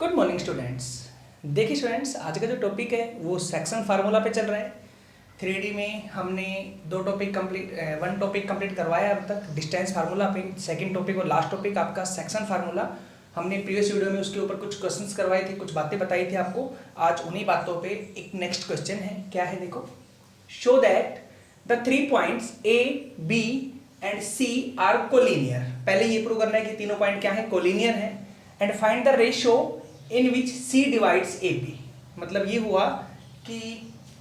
Good morning students. देखिए students, आज का जो टॉपिक है वो सेक्शन फार्मूला पे चल रहा है। 3D में हमने वन टॉपिक कंप्लीट करवाया अब तक डिस्टेंस फार्मूला पे। सेकंड टॉपिक और लास्ट टॉपिक आपका सेक्शन फार्मूला। हमने प्रीवियस वीडियो में उसके ऊपर कुछ क्वेश्चंस करवाए थे, कुछ बातें बताई थी आपको। आज उन्हीं बातों पे एक नेक्स्ट क्वेश्चन है। क्या है देखो, show that the 3 points A, B and C are collinear. पहले ये प्रूव करना है कि तीनों पॉइंट क्या है, कोलिनियर है। And find the ratio in which C divides AB। मतलब ये हुआ कि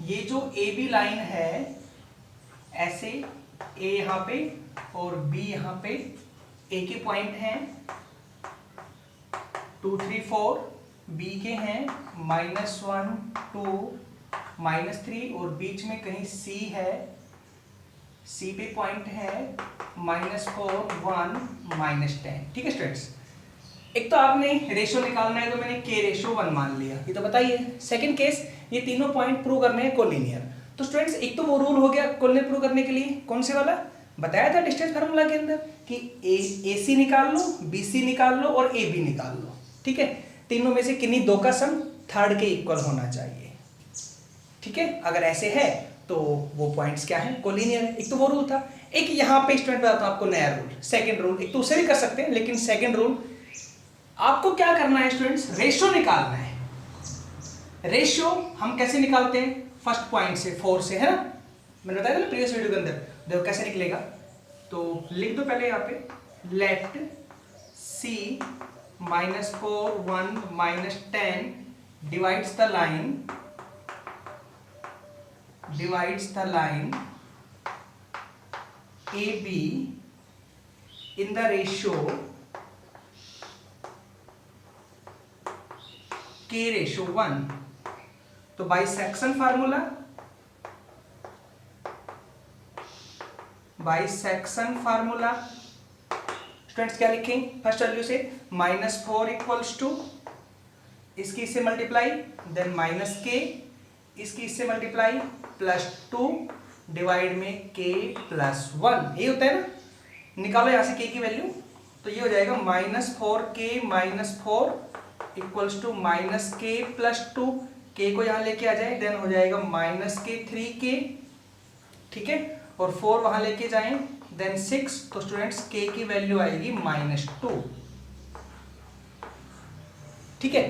ये जो AB लाइन है ऐसे A यहाँ पे और B यहाँ पे A के पॉइंट हैं 2, 3, 4, B के हैं -1, 2, -3 और बीच में कहीं C है, C पे पॉइंट है -4, 1, -10। ठीक है स्टूडेंट्स, एक तो आपने रेशियो निकालना है तो मैंने K रेशियो 1 मान लिया, ये तो बताइए। सेकंड केस, ये तीनों पॉइंट प्रूव करने हैं कोलिनियर। तो स्टूडेंट्स एक तो वो रूल हो गया कोलिनियर प्रूव करने के लिए, कौन से वाला बताया था डिस्टेंस फार्मूला के अंदर कि AC निकाल लो, BC निकाल लो और AB निकाल लो। ठीक है, तीनों में से किन्हीं दो का सम थर्ड के इक्वल होना चाहिए। ठीक है, अगर ऐसे है तो वो पॉइंट्स क्या है, कोलिनियर है। एक तो वो रूल था। एक यहाँ पे स्टूडेंट बताता हूँ आपको नया रूल, सेकंड रूल। एक तो उसे भी कर सकते हैं लेकिन सेकंड रूल आपको क्या करना है स्टूडेंट्स, रेशियो निकालना है। रेशियो हम कैसे निकालते हैं, फर्स्ट पॉइंट से 4 से, है ना। मैंने बताया था ना प्रीवियस वीडियो के अंदर, देखो कैसे निकलेगा। तो लिख दो पहले यहाँ पे, late C -4, 1, -10 divides the line AB in the ratio K ratio 1। तो बाई सेक्शन फार्मूला स्टूडेंट्स क्या लिखेंगे, फर्स्ट वैल्यू से -4 इक्वल्स टू इसकी इससे मल्टीप्लाई, देन -K इसकी इससे मल्टीप्लाई +2 डिवाइड में K + 1। ये होता है ना, निकालो यहां से K की वैल्यू, तो ये हो जाएगा -4K -4 equals to -K + 2। K को यहाँ लेके आ जाए, देन हो जाएगा -K 3K। ठीक है, और 4 वहां लेके जाएं, देन 6। तो स्टूडेंट्स K की वैल्यू आएगी -2। ठीक है,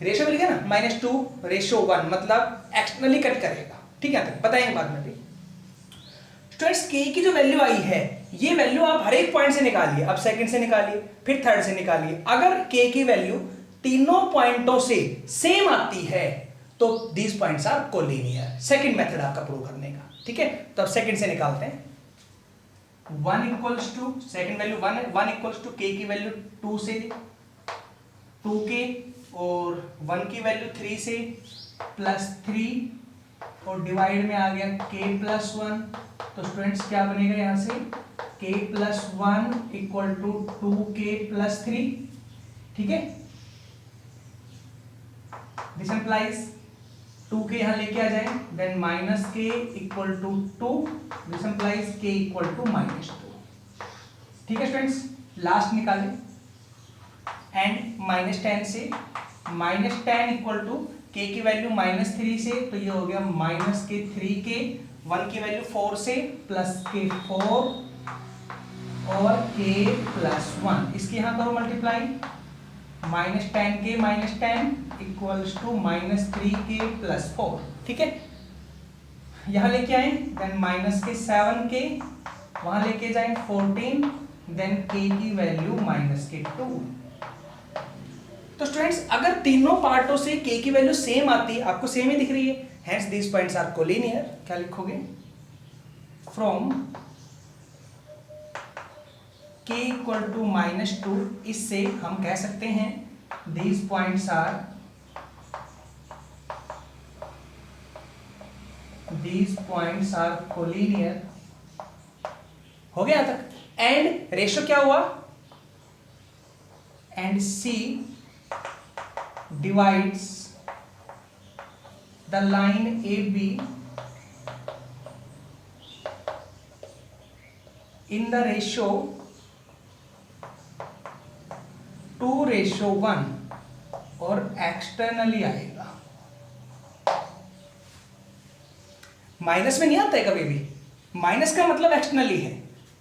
रेशियो मिल गया ना, -2 रेशियो 1, मतलब एक्सटर्नली कट करेगा। ठीक है, बताएंगे बाद में भी। स्टूडेंट्स K की जो वैल्यू आई है, ये वैल्यू आप हर एक पॉइंट से निकालिए। अब सेकंड से निकालिए, फिर थर्ड से निकालिए। अगर K की वैल्यू तीनों पॉइंटों से सेम आती है तो these points are collinear. Second method आपका प्रूव करने का। ठीक है, तो अब सेकंड से निकालते हैं। 1 इक्वल्स टू, सेकंड वैल्यू 1 है, 1 इक्वल्स टू K की वैल्यू 2 से 2K और 1 की वैल्यू 3 से +3 और डिवाइड में आ गया K + 1। तो स्टूडेंट्स क्या बनेगा यहां से, K + 1 इक्वल टू 2K + 3। ठीक है, दिस इंप्लाइज 2K यहां लेके आ जाए, then -K equal to 2, this implies K equal to -2। ठीक है स्टूडेंट्स, लास्ट निकालें एंड -10 से, -10 इक्वल टू K की वैल्यू -3 से, तो ये हो गया -K 3K, 1 की वैल्यू 4 से +K 4 और K + 1। इसकी यहां करो multiply, -10K -10 equals to -3K + 4। ठीक है, यहां लेके आए, देन -K 7K, वहां लेके जाए 14, देन K की वैल्यू -K 2। तो स्टूडेंट्स अगर तीनों पार्टों से K की वैल्यू सेम आती है, आपको सेम ही दिख रही है, hence these points are collinear. क्या लिखोगे, फ्रॉम K इक्वल टू -2, इससे हम कह सकते हैं दीज पॉइंट्स आर कोलिनियर। हो गया तक। एंड रेशियो क्या हुआ, and C divides the line AB in the ratio 2:1 और एक्सटर्नली आएगा। माइनस में नहीं आता है कभी भी, माइनस का मतलब एक्सटर्नली है।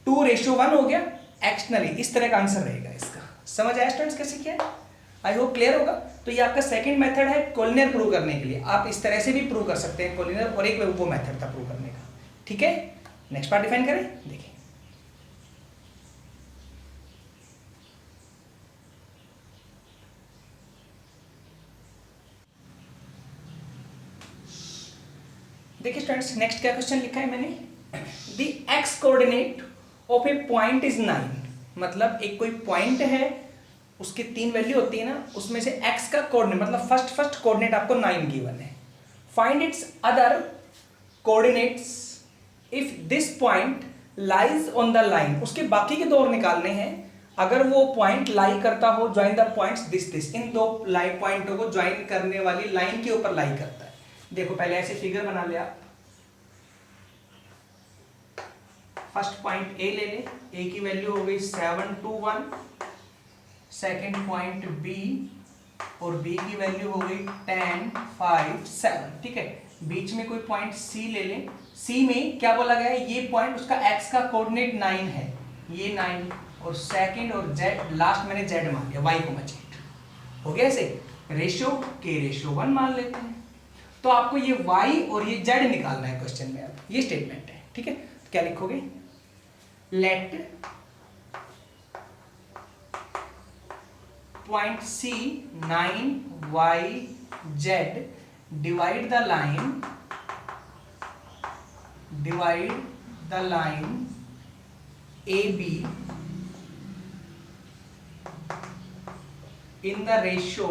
2:1 हो गया एक्सटर्नली, इस तरह का आंसर रहेगा इसका। समझ आया स्टूडेंट्स कैसे किया है? आई होप क्लियर होगा। तो ये आपका सेकंड मेथड है कोलिनियर प्रूव करने के लिए। आप इस तरह से भी प्रूव कर सकते हैं कोलिनियर, और एक वो मेथड था प्रूव करने का। ठीक है, नेक्स्ट पार्ट डिफाइन करें, देखिए। देखिए स्टूडेंट्स, नेक्स्ट क्या क्वेश्चन लिखा है मैंने, the x coordinate of A point is 9। मतलब एक कोई पॉइंट है, उसकी 3 वैल्यू होती है ना, उसमें से x का कोऑर्डिनेट मतलब फर्स्ट कोऑर्डिनेट आपको 9 गिवन है। Find its other coordinates if this point lies on the line. उसके बाकी के 2 और निकालने हैं। अगर वो पॉइंट लाई करता हो, ज्वाइन द पॉइंट्स दिस, इन 2 लाई पॉइंटों को ज्वाइन करने वाली लाइन के ऊपर लाई करता है। देखो पहले ऐसे फिगर बना लिया, फर्स्ट पॉइंट ए ले ले, ए की वैल्यू हो गई 7 2 1, सेकेंड पॉइंट बी, और बी की वैल्यू हो गई 10 5 7। ठीक है, बीच में कोई पॉइंट सी ले लें। सी में क्या बोला गया है, ये पॉइंट उसका एक्स का कोऑर्डिनेट 9 है, ये 9, और सेकंड और जेड, लास्ट मैंने जेड मान लिया, वाई को जेड हो गया। ऐसे रेशियो k/1 मान लेते हैं। तो आपको ये y और ये z निकालना है क्वेश्चन में। अब ये स्टेटमेंट है, ठीक है। तो क्या लिखोगे, let point C 9 y z divide the line AB in the ratio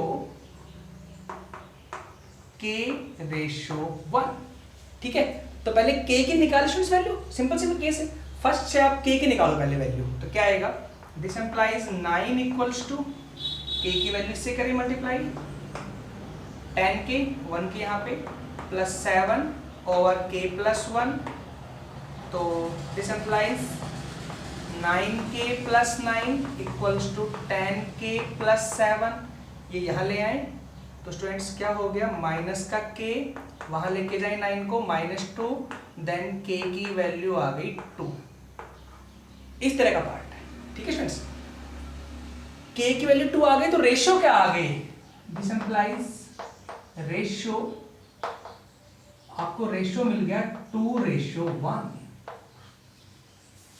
k/1। ठीक है, तो पहले k की निकालो वैल्यू, सिंपल केस है। फर्स्ट से आप k की निकालो पहले वैल्यू, तो क्या आएगा, this implies 9 equals to k की वैल्यू से करें मल्टीप्लाई 10k 1 के यहाँ पे प्लस 7 ओवर k+1, तो this implies 9k + 9 equals to 10k + 7। ये यहाँ ले आए तो स्टूडेंट्स क्या हो गया, माइनस का k, वहां लेके जाए 9 को -2, देन k की वैल्यू आ गई 2। इस तरह का पार्ट है, ठीक है स्टूडेंट्स। k की वैल्यू 2 आ गई, तो रेशियो क्या आ गई, दिस इंप्लाइज रेशियो, आपको रेशियो मिल गया 2:1।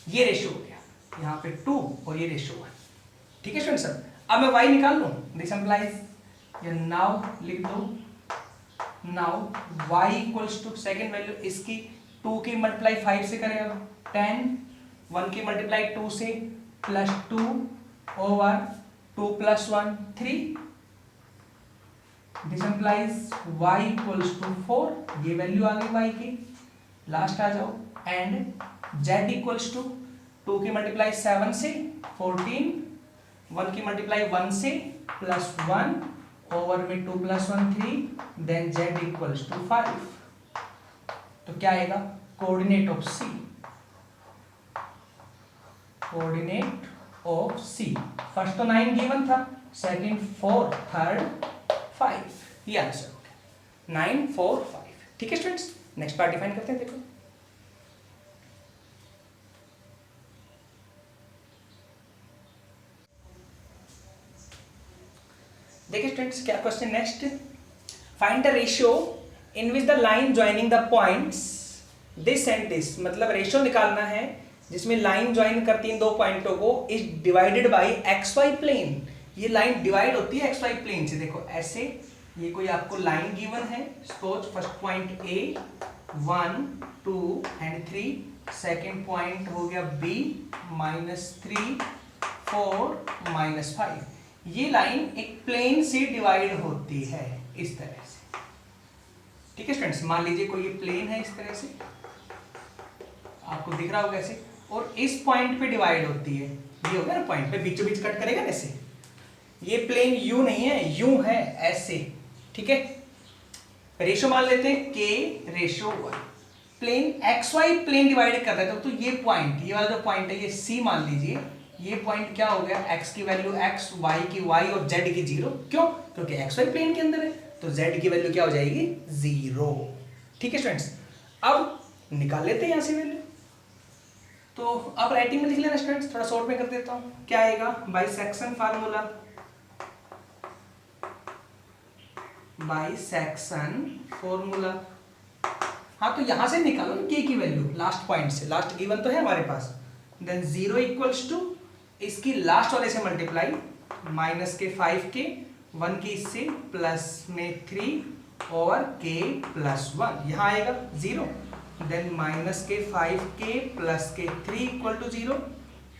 ये रेशियो हो गया यहाँ पे 2 और ये रेशियो 1। ठीक है स्टूडेंट्स, अब मैं y निकाल लूं, दिस इंप्लाइज ये नाउ लिख दो, now y equals to second value इसकी 2 की मल्टीप्लाई 5 से करें, अब 10, 1 की मल्टीप्लाई 2 से +2 over 2 + 1 3। This implies y equals to 4, ये वैल्यू आ गई y की, लास्ट आ जाओ, एंड z इक्वल्स टू 2 की मल्टीप्लाई 7 से 14, 1 की मल्टीप्लाई 1 से +1 ओवर में 2 + 1 3, देन z इक्वल्स टू 5। तो क्या आएगा, coordinate of C, coordinate of C, first तो 9 गिवन था, सेकंड 4, थर्ड 5, ये आंसर हो गया 9 4 5। ठीक है स्टूडेंट्स, नेक्स्ट पार्ट डिफाइन करते हैं। देखो देखिए स्टूडेंट्स, क्या question next, find the ratio in which the line joining the points this and this. मतलब रेशियो निकालना है जिसमें लाइन ज्वाइन करती है इन 2 पॉइंटों को, is divided by XY plane. ये लाइन डिवाइड होती है XY प्लेन से। देखो ऐसे, ये कोई आपको लाइन गिवन है, suppose first point A 1 2 and 3, second point हो गया B -3 4 -5। ये लाइन एक प्लेन से डिवाइड होती है इस तरह से। ठीक है स्टूडेंट्स, मान लीजिए कोई ये प्लेन है इस तरह से, आपको दिख रहा होगा ऐसे, और इस पॉइंट पे डिवाइड होती है। ये होगा ना पॉइंट पे बीचों बीच कट करेगा ऐसे। ये प्लेन यू नहीं है, यू है ऐसे। ठीक है, रेशियो मान लेते हैं k/1। Plane XY plane divide कर रहा है, तो ये पॉइंट, ये वाला जो पॉइंट है ये C मान लीजिए, ये पॉइंट क्या हो गया, x की वैल्यू x, y की y और z की 0। क्यों? क्योंकि xy प्लेन के अंदर है, तो z की वैल्यू क्या हो जाएगी, 0। ठीक है स्टूडेंट्स, अब निकाल लेते हैं यहां से वैल्यू। तो अब राइटिंग में लिख लेना स्टूडेंट्स, थोड़ा शॉर्ट में कर देता हूं। क्या आएगा, बाइसेक्शन फार्मूला, बाइसेक्शन फॉर्मूला। हाँ तो यहां से निकालो ना k की वैल्यू, लास्ट पॉइंट से, लास्ट गिवन तो है हमारे पास। देन 0 इक्वल्स टू इसकी लास्ट वाले से मल्टीप्लाई, माइनस के 5k, 1 की इससे, प्लस में 3 और k प्लस 1, यहाँ आएगा 0। देन माइनस के 5k प्लस के 3 इक्वल टू 0।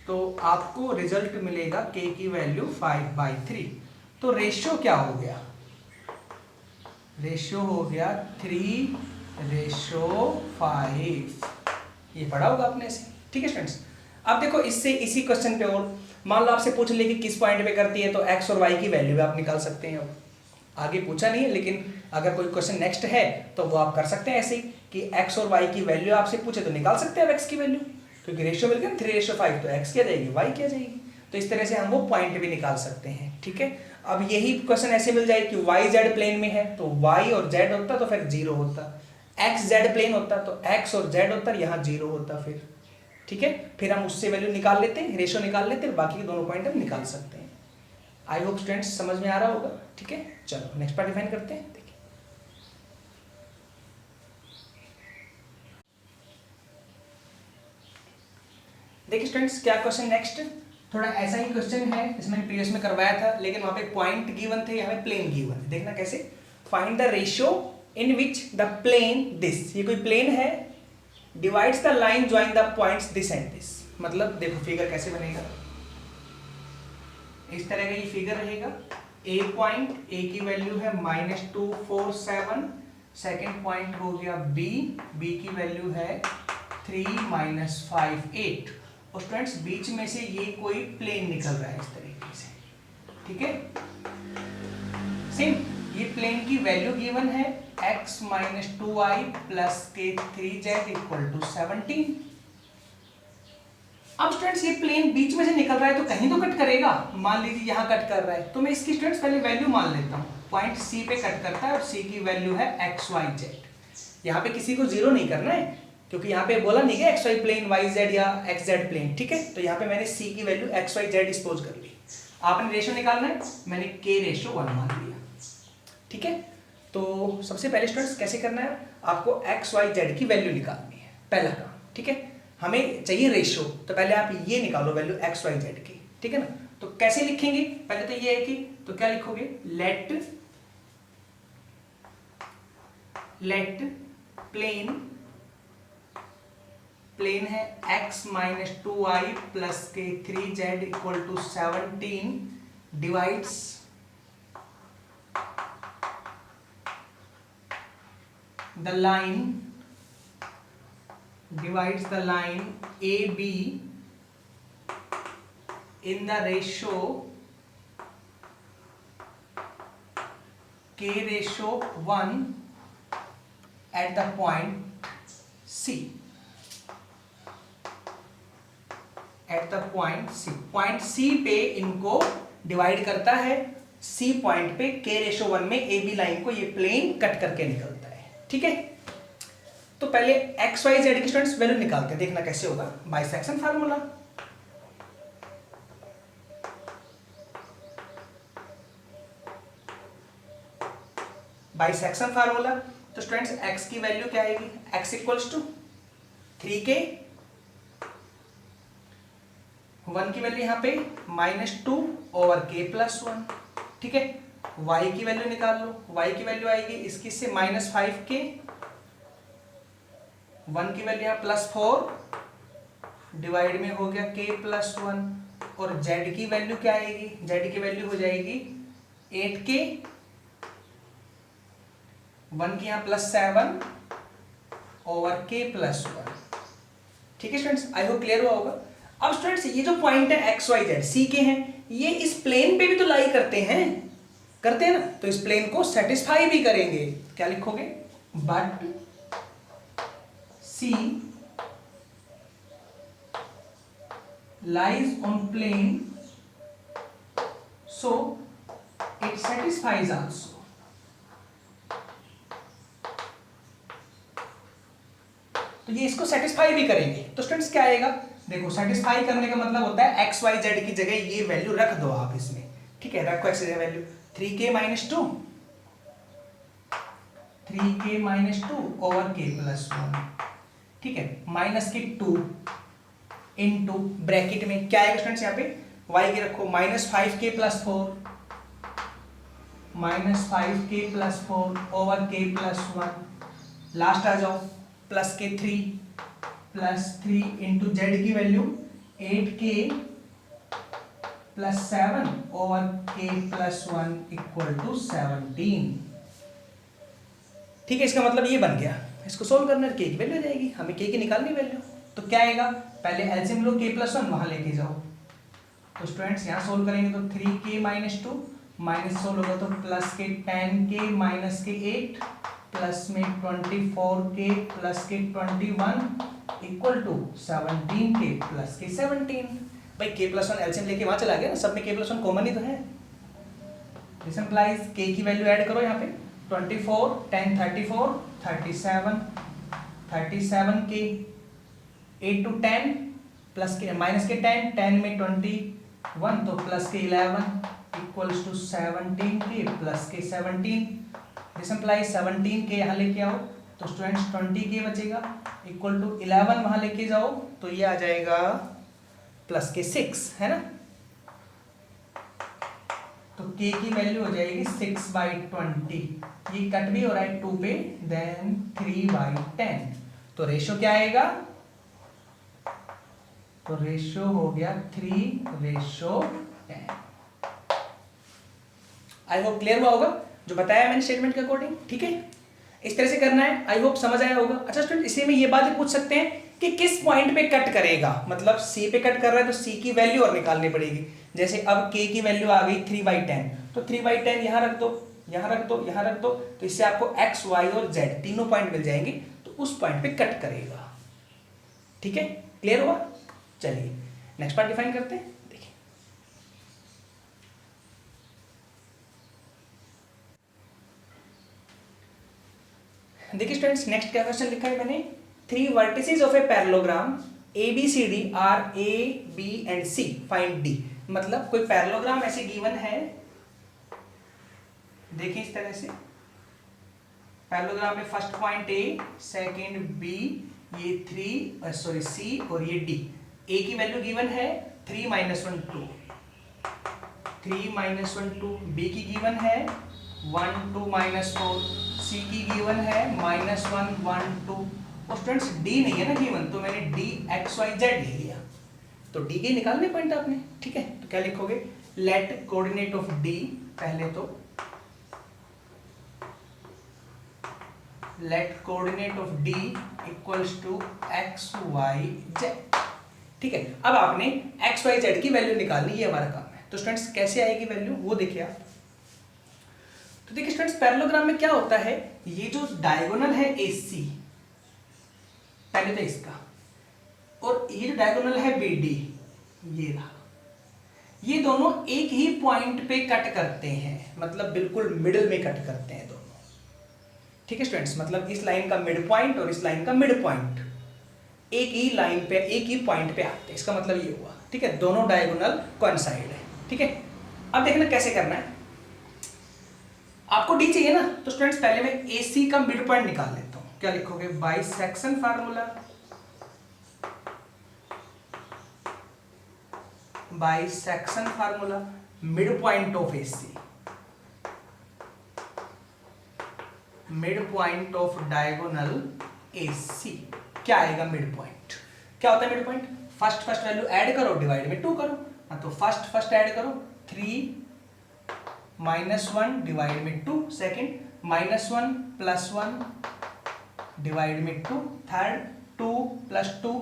तो आपको रिजल्ट मिलेगा k की वैल्यू 5/3। तो रेशियो क्या हो गया, रेशियो हो गया 3:5। ये पढ़ा होगा आपने से। ठीक है स्टूडेंट्स, अब देखो इससे इसी क्वेश्चन पे और मान लो आपसे पूछ ले कि किस पॉइंट पे करती है, तो x और y की वैल्यू आप निकाल सकते हैं। आगे पूछा नहीं है, लेकिन अगर कोई क्वेश्चन नेक्स्ट है तो वो आप कर सकते हैं ऐसे ही कि x और y की वैल्यू आपसे पूछे तो निकाल सकते हैं आप x की वैल्यू, क्योंकि रेशियो मिल गया 3:5, तो x क्या जाएगी, y क्या जाएगी। तो इस तरह से हम वो पॉइंट भी निकाल सकते हैं। ठीक है, अब यही क्वेश्चन ऐसे मिल जाए कि y z प्लेन में है, तो y और z होता तो फिर 0 होता, x z प्लेन होता तो x और z होता, यहाँ 0 होता फिर। ठीक है, फिर हम उससे वैल्यू निकाल लेते हैं, रेशियो निकाल लेते हैं, बाकी के दोनों पॉइंट हम निकाल सकते हैं। आई होप स्टूडेंट्स समझ में आ रहा होगा। ठीक है, चलो नेक्स्ट पार्ट डिफाइन करते हैं। देखिए स्टूडेंट्स, क्या क्वेश्चन नेक्स्ट, थोड़ा ऐसा ही क्वेश्चन है, इसमें प्रीवियस में करवाया था, लेकिन वहां पे पॉइंट गिवन थे, यहाँ पे प्लेन गिवन। देखना कैसे, find the ratio in which the plane this, ये कोई प्लेन है, divides the line join the points this and this. मतलब देखो फिगर कैसे बनेगा, इस तरह का ये फिगर रहेगा। ए पॉइंट, ए की वैल्यू है -247, सेकेंड पॉइंट हो गया बी, बी की वैल्यू है 3 - 5 8। और स्टूडेंट्स बीच में से ये कोई प्लेन निकल रहा है इस तरीके से। ठीक है, सेम ये प्लेन की वैल्यू गिवन है x - 2y प्लस के 3z इक्वल टू 17। अब स्टूडेंट्स ये प्लेन बीच में से निकल रहा है तो कहीं तो कट करेगा, मान लीजिए यहाँ कट कर रहा है, तो मैं इसकी स्टूडेंट्स पहले वैल्यू मान लेता हूँ। पॉइंट C पे कट करता है और C की वैल्यू है XYZ। यहाँ पे किसी को 0 नहीं करना है, क्योंकि यहाँ पे बोला नहीं है XY प्लेन YZ या XZ प्लेन। ठीक है, तो यहाँ पे मैंने C की वैल्यू XYZ डिस्पोज कर ली। आपने रेशियो निकालना है, मैंने K/1 मान लिया। ठीक है, तो सबसे पहले स्टूडेंट्स कैसे करना है, आपको XYZ की वैल्यू निकालनी है, पहला काम। ठीक है, हमें चाहिए रेशियो, तो पहले आप ये निकालो वैल्यू XYZ की। ठीक है ना, तो कैसे लिखेंगे, पहले तो ये है कि तो क्या लिखोगे, लेट प्लेन है x - 2y प्लस के 3z equal to 17 divides the line AB in the ratio K/1 at the point C. Point C पे इनको डिवाइड करता है, C पॉइंट पे K/1 में AB लाइन को ये प्लेन कट करके निकलता है। ठीक है, तो पहले XYZ की स्टूडेंट्स वैल्यू निकालते हैं, देखना कैसे होगा। बाइसेक्शन फार्मूला, तो स्टूडेंट्स x की वैल्यू क्या आएगी, x इक्वल्स टू 3k, 1 की वैल्यू यहाँ पे -2 ओवर k प्लस 1। ठीक है, y की वैल्यू निकाल लो, y की वैल्यू आएगी इसकी से -5k, 1 की वैल्यू यहाँ +4 डिवाइड में हो गया k प्लस 1। और z की वैल्यू क्या आएगी, z की वैल्यू हो जाएगी 8k, 1 की यहाँ +7 ओवर k प्लस 1। ठीक है स्टूडेंट्स, आई होप क्लियर हुआ होगा। अब स्टूडेंट्स ये जो पॉइंट है XYZ C के हैं, ये इस प्लेन पे भी तो लाई करते हैं ना, तो इस प्लेन को सेटिस्फाई भी करेंगे। क्या लिखोगे, but C lies on plane, so it satisfies also. तो ये इसको सेटिस्फाई भी करेंगे। तो स्टूडेंट्स क्या आएगा, देखो सेटिस्फाई करने का मतलब होता है एक्स वाई जेड की जगह ये वैल्यू रख दो आप इसमें, ठीक है, रखो x value 3k minus two, 3k minus two over k plus 1, ठीक है, माइनस के 2 इनटू ब्रैकेट में क्या आएगा स्टूडेंट्स, यहाँ पे y के रखो minus 5k plus 4, minus 5k plus 4 over k plus 1, last आ जाओ प्लस के 3 इंटू जेड की value 8k plus 7 over k plus 1 equal to 17, ठीक है। इसका मतलब ये बन गया, इसको सोल्व करना है, k की वैल्यू आ जाएगी, हमें k की निकालनी वैल्यू। तो क्या आएगा, पहले एलसीएम लो k प्लस 1 वहां लेके जाओ, तो स्टूडेंट्स यहाँ सोल्व करेंगे तो 3k माइनस 2 माइनस सोल्व होगा तो प्लस के 10k माइनस के 8 प्लस में 24k प्लस के 21 इक्वल टू 17k प्लस के 17। भाई k प्लस 1 एलसीएम लेके वहां चला गया ना, सब में k प्लस 1 कॉमन ही तो है। दिस इंप्लाइज k की वैल्यू ऐड करो यहाँ पे 24 10 34 37 37k 8 to 10 प्लस के माइनस के 10 10 में 21 तो प्लस के 11 इक्वल्स टू 17k प्लस के 17। दिस इंप्लाइज 17k यहाँ लेके आओ तो स्टूडेंट्स 20k बचेगा इक्वल टू 11 वहां लेके जाओ तो ये आ जाएगा प्लस के 6, है ना। तो k की वैल्यू हो जाएगी 6/20, ये कट भी हो रहा है 2 पे, देन 3/10, तो रेशो क्या आएगा, तो रेशो हो गया 3:10। आई होप क्लियर हुआ होगा जो बताया मैंने स्टेटमेंट के अकॉर्डिंग, ठीक है, इस तरह से करना है। आई होप समझ आया होगा। अच्छा स्टूडेंट, इसी में ये बात भी पूछ सकते हैं कि किस पॉइंट पे कट करेगा, मतलब सी पे कट कर रहा है तो सी की वैल्यू और निकालनी पड़ेगी। जैसे अब k की वैल्यू आ गई 3/10, तो 3/10 यहाँ रख दो, यहाँ रख दो, यहाँ रख दो, तो इससे आपको x y और z तीनों पॉइंट मिल जाएंगे, तो उस पॉइंट पे कट करेगा, ठीक है, क्लियर हुआ। चलिए नेक्स्ट पार्ट डिफाइन करते हैं। देखिए स्टूडेंट्स, नेक्स्ट क्या क्वेश्चन लिखा है मैंने, 3 vertices of a parallelogram ABCD are A B and C find D। मतलब कोई पैरेललोग्राम ऐसे गिवन है, देखिए इस तरह से पैरेललोग्राम में first point A, second B, ये 3 C और ये D। A की वैल्यू गिवन है 3 - 1 2, 3 - 1 2, B की गिवन है 1 2 -4, C की गिवन है -1 1 2, और स्टूडेंट्स D नहीं है ना गिवन, तो मैंने D x y z ले लिया, तो D के निकालने पॉइंट आपने, ठीक है। तो क्या लिखोगे, लेट कोऑर्डिनेट ऑफ D, पहले तो let coordinate of D equals to x y z, ठीक है। अब आपने x y z की वैल्यू निकालनी, ये हमारा काम है। तो स्टूडेंट्स कैसे आएगी वैल्यू वो देखिए आप। तो देखिए स्टूडेंट्स, पैरेललोग्राम में क्या होता है, ये जो डायगोनल है AC, पहले तो इसका, और ये जो डायगोनल है BD, ये रहा, ये दोनों एक ही पॉइंट पे कट करते हैं, मतलब बिल्कुल मिडिल में कट करते हैं दोनों, ठीक है स्टूडेंट्स। मतलब इस लाइन का मिड पॉइंट और इस लाइन का मिड पॉइंट एक ही लाइन पे, एक ही पॉइंट पे आते हैं, इसका मतलब ये हुआ, ठीक है, दोनों डायगोनल कोइंसाइड है, ठीक है। अब देखना कैसे करना है, आपको D चाहिए ना, तो स्टूडेंट्स पहले मैं AC का मिड पॉइंट निकाल लेता हूं। क्या लिखोगे, bisection formula, bisection formula, mid point of AC, mid point of diagonal AC, क्या आएगा मिड पॉइंट, क्या होता है mid point, first value add करो, डिवाइड में 2 करो, तो फर्स्ट ऐड करो 3 -1 डिवाइड में 2, सेकंड -1 + 1 डिवाइड में 2, थर्ड 2 + 2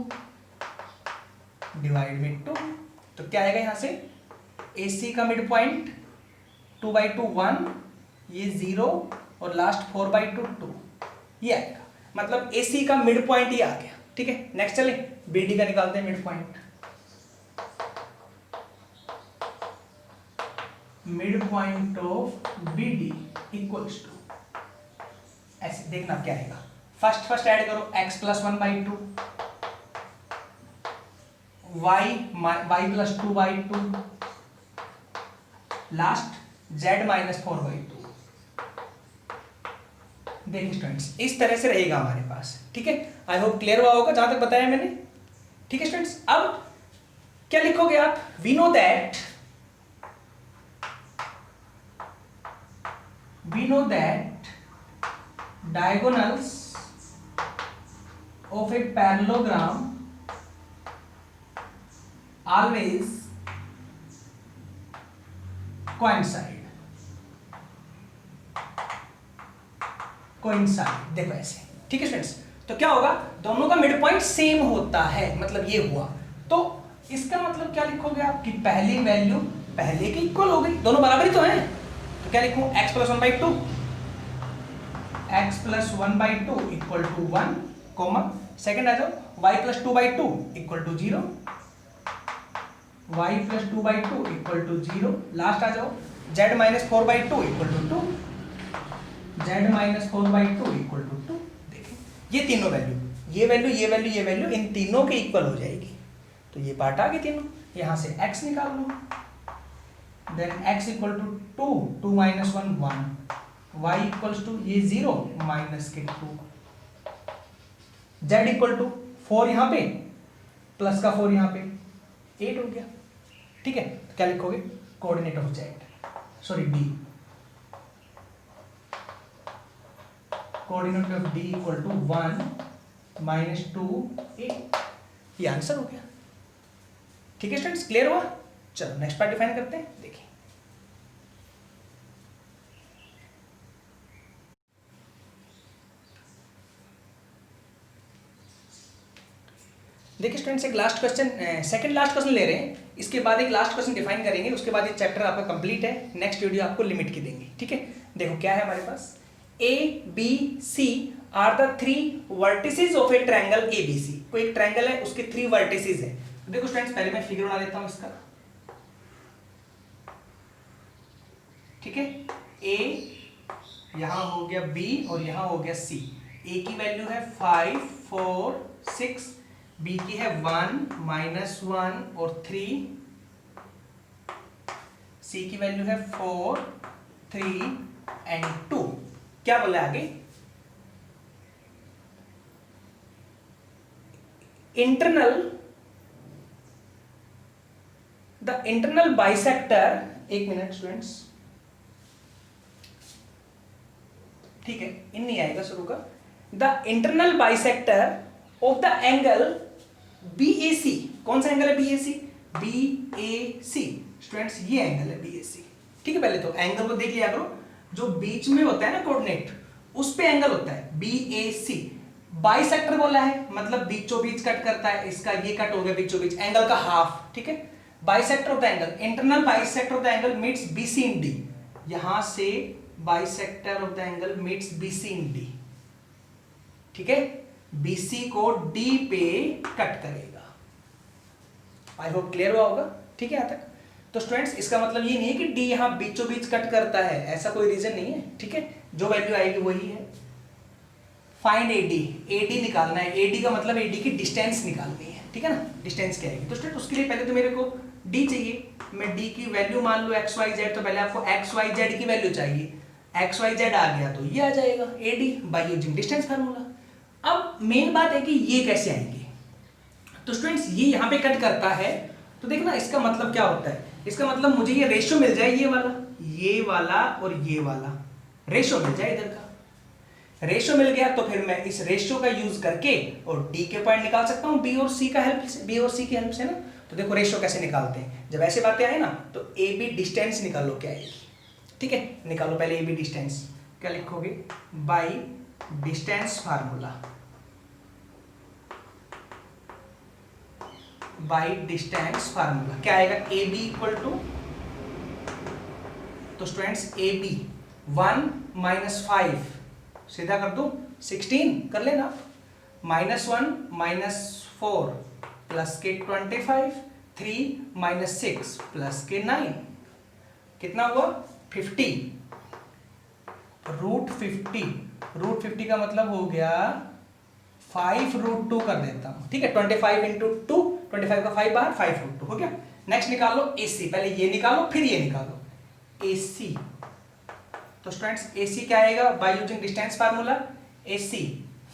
डिवाइड में 2, तो क्या आएगा यहाँ से, AC का मिड पॉइंट 2/2 1, ये 0 और लास्ट 4/2 2, ये आएगा, मतलब AC का मिड पॉइंट ये आ गया, ठीक है। नेक्स्ट चले BD का निकालते हैं mid point. Mid point of B D equals to, ऐसे देखना क्या आएगा। फर्स्ट ऐड करो x plus 1/2 y plus 2/2 last z minus 4/2। देखिए स्टूडेंट्स इस तरह से रहेगा हमारे पास, ठीक है। आई होप क्लियर हुआ होगा जहां तक बताया मैंने, ठीक है स्टूडेंट्स। अब क्या लिखोगे आप, we know that diagonals of a parallelogram always coincide। देखो ऐसे, ठीक है स्टूडेंट्स। तो क्या होगा, दोनों का मिड पॉइंट सेम होता है, मतलब ये हुआ। तो इसका मतलब क्या लिखोगे आप कि पहली वैल्यू पहले की इक्वल हो गई, दोनों बराबर ही तो हैं। तो क्या लिखूं, x plus 1/2 equal to 1 comma second आ जाओ y plus 2/2 equal to 0, y plus 2/2 equal to 0 last आ जाओ z minus 4/2 equal to 2, z minus 4/2 equal to 2। देखिए ये तीनों वैल्यू, ये वैल्यू ये वैल्यू ये वैल्यू इन तीनों के इक्वल हो जाएगी। तो ये पार्ट आ गई तीनों, यहां से x निकाल लो, then x equal to 2, 2 minus 1 1, y equals to ये 0 माइनस के 2, z इक्वल टू 4 यहां पे प्लस का 4 यहां पे 8 हो गया, ठीक है। तो क्या लिखोगे, coordinate of z, sorry d, coordinate of d equal to 1 minus 2 8। ये आंसर हो गया, ठीक है स्टूडेंट्स, क्लियर हुआ। चलो नेक्स्ट पार्ट डिफाइन करते हैं। देखिए देखिए स्टूडेंट्स, एक last question, second last question ले रहे हैं, इसके बाद एक लास्ट क्वेश्चन डिफाइन करेंगे, उसके बाद ये चैप्टर आपका कंप्लीट है। नेक्स्ट वीडियो आपको लिमिट की देंगे, ठीक है। देखो क्या है हमारे पास, A B C are the 3 vertices of a triangle ABC. कोई एक ट्रायंगल है, उसके 3 वर्टिसेस है। तो देखो स्टूडेंट्स, पहले मैं फिगर बना देता हूं इसका, ठीक है। ए यहां हो गया बी और यहां हो गया सी। ए की वैल्यू है 5 4 6, बी की है 1 -1 और 3, सी की वैल्यू है 4 3 एंड 2। क्या बोला आगे, द इंटरनल बाइसेक्टर, एक मिनट स्टूडेंट्स, ठीक है, इन नहीं आएगा शुरू का। The internal bisector of the angle BAC, कौन सा एंगल है BAC, BAC स्टूडेंट्स ये एंगल है BAC, ठीक है। पहले तो एंगल को देख लिया करो, जो बीच में होता है ना कोऑर्डिनेट, उस पे एंगल होता है BAC। बाइसेक्टर बोला है मतलब बीचों बीच कट करता है, इसका ये कट हो गया बीचों बीच, एंगल का हाफ, ठीक है। Bisector of the angle, internal bisector of the angle meets BC in D, यहां से bisector of the angle meets BC in D, ठीक है। BC को D पे कट करेगा। आई होप क्लियर हुआ होगा, ठीक है यहां तक। तो स्टूडेंट्स इसका मतलब ये नहीं है कि D यहां बीचों बीच कट करता है, ऐसा कोई रीजन नहीं है, ठीक है। जो वैल्यू आएगी वही है। फाइंड AD निकालना है, AD का मतलब AD की डिस्टेंस निकालनी है, ठीक है ना। डिस्टेंस क्या आएगी, तो स्टूडेंट उसके लिए पहले तो मेरे को D चाहिए। मैं D की वैल्यू मान लो XYZ, तो पहले आपको XYZ की वैल्यू चाहिए। XYZ आ गया तो ये आ जाएगा AD by using distance formula. अब मेन बात है कि ये कैसे आएंगे, तो स्टूडेंट्स ये यहाँ पे कट करता है, तो देखना इसका मतलब क्या होता है, इसका मतलब मुझे ये रेशियो मिल जाए, ये वाला और ये वाला रेशियो मिल जाए, इधर का रेशियो मिल गया तो फिर मैं इस रेशियो का यूज करके और डी के पॉइंट निकाल सकता हूँ बी और सी की हेल्प से ना। तो देखो रेशियो कैसे निकालते हैं, जब ऐसे बातें आए ना तो ए बी डिस्टेंस निकालो क्या आएगी, ठीक है। निकालो पहले ए बी डिस्टेंस, क्या लिखोगे, by distance formula, by distance formula क्या आएगा, ए बी इक्वल टू, तो स्टूडेंट्स ए बी 1 - 5 सीधा कर दो 16 कर लेना, -1 - 4 प्लस के 25, 3 - 6 प्लस के 9, कितना हुआ 50, √50 का मतलब हो गया 5√2 कर देता हूं, ठीक है। 25 इंटू 2, 25 का 5 बार 5√2 हो गया। नेक्स्ट निकाल लो AC, पहले ये निकालो फिर ये निकालो AC। तो स्टूडेंट्स AC क्या आएगा by using distance formula. AC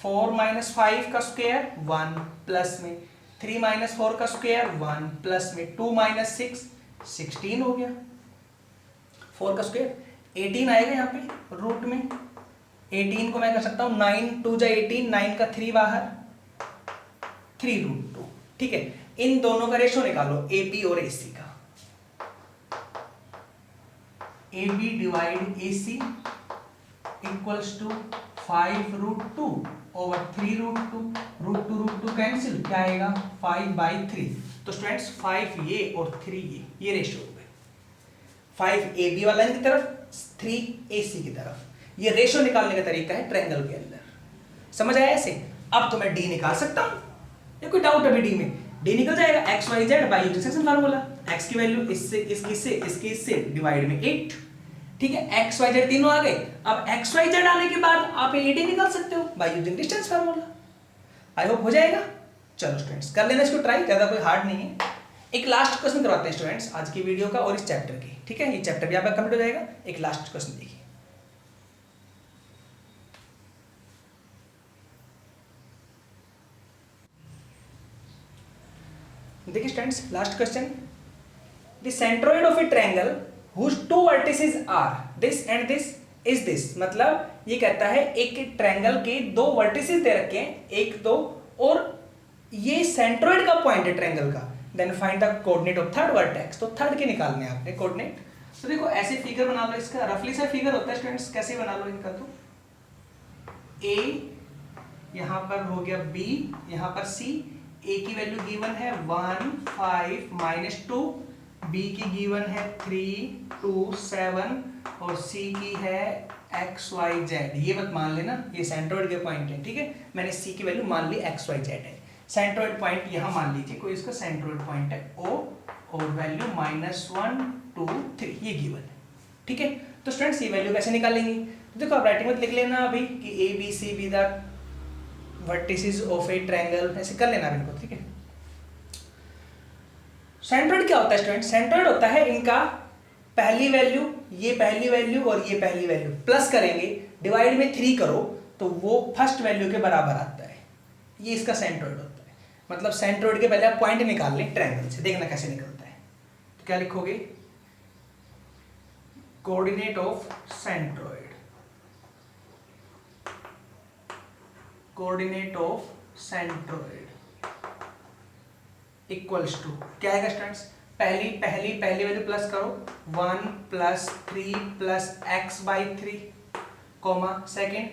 4 - 5 का स्क्वायर 1 प्लस में 3 - 4 का स्क्वायर 1 प्लस में 2 - 6 16 हो गया। 4 का स्क्वायर 18 आएगा यहाँ पे रूट में। 18 को मैं कर सकता हूँ 9 2 जा 18, 9 का 3 बाहर 3√2, ठीक है। इन दोनों का रेशो निकालो AB और AC का। AB divide AC equals to 5√2 over 3√2, √2 cancel, क्या आएगा 5/3। तो स्टूडेंट्स 5 ये और 3 ये रेशो हो गए, 5 AB वाला की तरफ 3 AC की तरफ। ये रेशो निकालने का तरीका है ट्रायंगल के अंदर, समझ आया ऐसे। अब तो मैं D निकाल सकता हूं, ये कोई डाउट अभी D में? D निकल जाएगा XYZ by using formula. x की वैल्यू इससे इसके डिवाइड में 8, ठीक है। XYZ तीनों आ गए। अब XYZ आने के बाद आप AD निकाल सकते हो by using distance formula. I hope हो जाएगा। चलो स्टूडेंट्स कर लेना इसको ट्राई, ज्यादा कोई हार्ड नहीं है। एक लास्ट क्वेश्चन करवाते हैं स्टूडेंट्स आज की वीडियो का और इस चैप्टर की, ठीक है। ये चैप्टर भी आपका कंप्लीट हो जाएगा। एक लास्ट क्वेश्चन देखिए, देखिए students last question. The centroid of a triangle whose two vertices are this and this is this। मतलब ये कहता है एक ट्रायंगल के 2 वर्टिसेस दे रखे हैं 1 2, और ये सेंट्रोइड का पॉइंट है ट्रायंगल का। Then find the coordinate of third vertex. तो थर्ड के निकालने हैं आपने कोऑर्डिनेट। तो देखो ऐसे फिगर बना लो, इसका रफली सा फिगर होता है स्टूडेंट्स, कैसे बना लो इनका। तो A यहां पर हो गया, B यहां पर C। A की वैल्यू गिवन है 1 5 - 2, B की गिवन है 3 2 7 और C की है XYZ। ये मत मान लेना ये सेंट्रोइड के पॉइंट है, ठीक है। मैंने C की वैल्यू मान ली XYZ है। सेंट्रोइड पॉइंट यहां मान लीजिए कोई इसका सेंट्रोइड पॉइंट है O और वैल्यू -1 2 3 ये गिवन है, ठीक है। तो स्टूडेंट्स ये वैल्यू कैसे निकालेंगे? तो देखो आप राइटिंग में लिख लेना अभी कि ABC be the vertices of a triangle, ऐसे कर लेना इनको, ठीक है। सेंट्रोइड क्या होता है स्टूडेंट? सेंट्रोइड होता है इनका पहली वैल्यू, ये पहली वैल्यू और ये पहली वैल्यू प्लस करेंगे, डिवाइड में 3 करो तो वो फर्स्ट वैल्यू के बराबर आता है। ये इसका सेंट्रोइड होता है। मतलब सेंट्रोइड के पहले आप पॉइंट निकाल लें ट्रायंगल से, देखना कैसे निकलता है। तो क्या लिखोगे? Coordinate of centroid, coordinate of centroid equals to क्या आएगा स्टूडेंट्स? पहली वैल्यू प्लस करो 1 + 3 + x/3, कॉमा सेकंड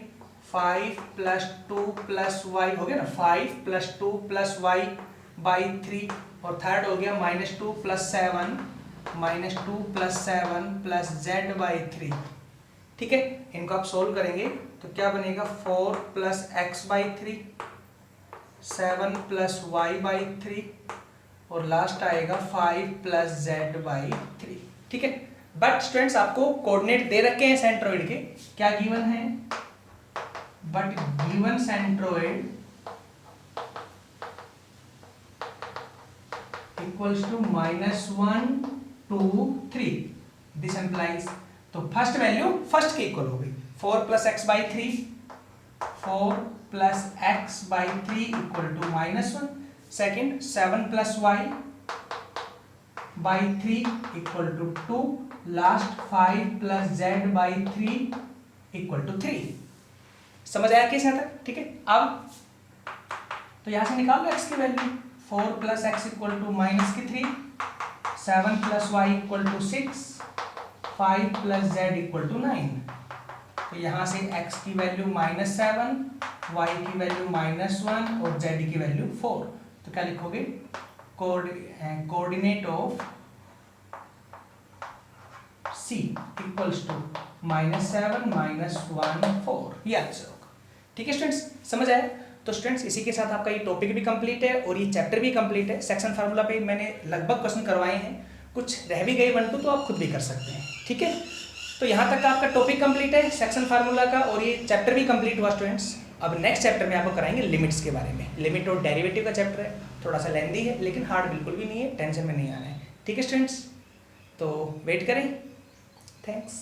5 + 2 + y हो गया ना, 5 + 2 + y/3, और थर्ड हो गया -2 + 7 + z/3, ठीक है। इनको आप सोल्व करेंगे तो क्या बनेगा 4 + x/3 7 + y/3 और लास्ट आएगा 5 + z/3, ठीक है। बट स्टूडेंट्स आपको कोऑर्डिनेट दे रखे हैं सेंट्रोइड के, क्या गिवन है? But given centroid equals to -1 2 3। This implies, तो फर्स्ट वैल्यू फर्स्ट के इक्वल हो गई 4 + x/3, 4 + x/3 equal to -1। Second 7 + y/3 equal to 2, last 5 + z/3 equal to 3। समझ आया कैसे आता? ठीक है। अब तो यहां से निकाल लो x की value, 4 + x equal to -3, 7 + y equal to 6, 5 + z equal to 9। तो यहां से x की वैल्यू -7, y की वैल्यू -1 और z की वैल्यू 4। तो क्या लिखोगे? Coordinate of C equals to -7 -1 4। ये आंसर होगा, ठीक है स्टूडेंट्स। समझ आया? तो स्टूडेंट्स इसी के साथ आपका ये टॉपिक भी कंप्लीट है और ये चैप्टर भी कंप्लीट है। सेक्शन फार्मूला पे मैंने लगभग क्वेश्चन करवाए हैं कुछ रह भी गए 1 2 तो आप खुद भी कर सकते हैं, ठीक है। तो यहाँ तक का आपका टॉपिक कंप्लीट है सेक्शन फार्मूला का, और ये चैप्टर भी कंप्लीट हुआ स्टूडेंट्स। अब नेक्स्ट चैप्टर में आपको कराएंगे लिमिट्स के बारे में। लिमिट और डेरिवेटिव का चैप्टर है, थोड़ा सा लेंदी है लेकिन हार्ड बिल्कुल भी नहीं है, टेंशन में नहीं आना है, ठीक है स्टूडेंट्स। तो वेट करें, थैंक्स।